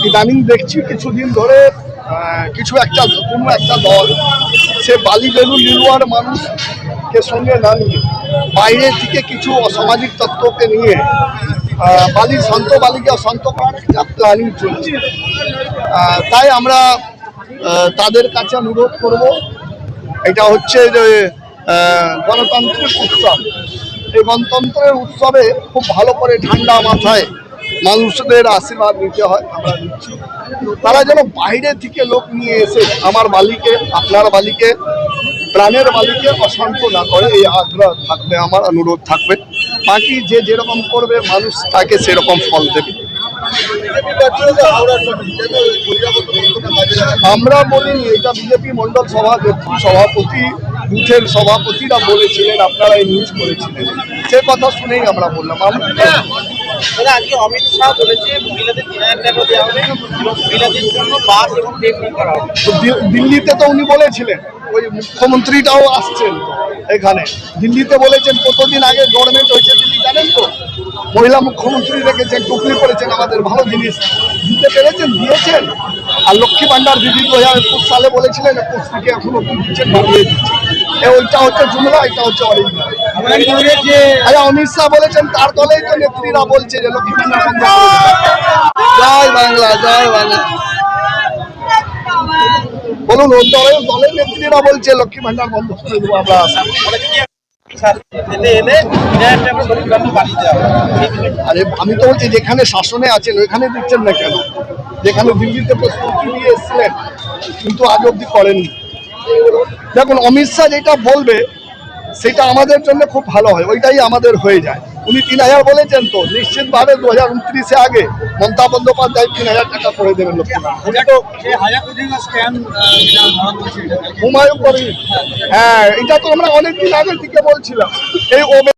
ইদানিং দেখছি কিছুদিন ধরে কিছু একটা কোনো একটা দল সে বালি বেলু লিলুয়ার মানুষকে সঙ্গে না নিয়ে বাইরে থেকে কিছু অসামাজিক তত্ত্বকে নিয়ে বালির সন্ত বালিকে অশান্ত করার একটা প্ল্যানিং চলছে। তাই আমরা তাদের কাছে অনুরোধ করব, এটা হচ্ছে যে গণতান্ত্রিক উৎসব, এই গণতন্ত্রের উৎসবে খুব ভালো করে ঠান্ডা মাথায় মানুষদের আশীর্বাদ নিতে হয়, আমরা নিচ্ছি। তারা যেন বাইরে থেকে লোক নিয়ে এসে আমার বালিকে, আপনার বালিকে, প্রাণের বালিকে অশান্ত না করে, এই আগ্রহ থাকবে, আমার অনুরোধ থাকবে। বাকি যে যেরকম করবে মানুষ তাকে সেরকম ফল দেবে। আমরা বলিনি, এটা বিজেপি মন্ডল সভাপতি বুথের সভাপতিরা বলেছিলেন, আপনারা এই নিউজ করেছিলেন, সে কথা শুনেই আমরা বললাম। আজকে অমিত শাহ বলেছে মহিলাদের 3000 টাকা দেওয়া হবে এবং মহিলাদের জন্য বাস এবং ট্রেন করা হবে। দিল্লিতে তো উনি বলেছিলেন, ওই মুখ্যমন্ত্রীটাও আসছেন এখানে, দিল্লিতে বলেছেন। কতদিন আগে গভর্নমেন্ট হয়েছে দিল্লি জানেন তো, মহিলা মুখ্যমন্ত্রী রেখেছেন, টুকরি করেছেন, আমাদের ভালো জিনিস দিতে পেরেছেন, দিয়েছেন। আর লক্ষ্মী ভান্ডার দিদি 2021 সালে বলেছিলেন, 21 থেকে এখনো দিচ্ছেন, বাড়িয়ে দিচ্ছেন। ওইটা হচ্ছে জুমলা, এটা হচ্ছে অরিজিনাল। অমিত শাহ বলেছেন, তার দলেই তো নেত্রীরা বলছে যে লক্ষ্মী ভান্ডার বন্ধ করে দেবে। জয় বাংলা, জয় বাংলা। বলুন, ওর দলের নেত্রীরা বলছে লক্ষ্মী ভান্ডার বন্ধ করে দেবো আমরা। আরে আমি তো বলছি, যেখানে শাসনে আছেন ওইখানে দিচ্ছেন না কেন? যেখানে দিল্লিতে প্রস্তুতি নিয়ে এসেছিলেন কিন্তু আজ অব্দি করেননি। দেখুন, অমিত শাহ যেটা বলবে সেটা আমাদের জন্য খুব ভালো হয়, ওইটাই আমাদের হয়ে যায়। উনি 3000 বলেছেন, তো নিশ্চিতভাবে 2029 আগে মমতা বন্দ্যোপাধ্যায় 3000 টাকা করে দেবেন লক্ষ্মী। হুমায়ুন কবির, হ্যাঁ, এটা তো আমরা অনেকদিন আগে থেকে বলছিলাম। এই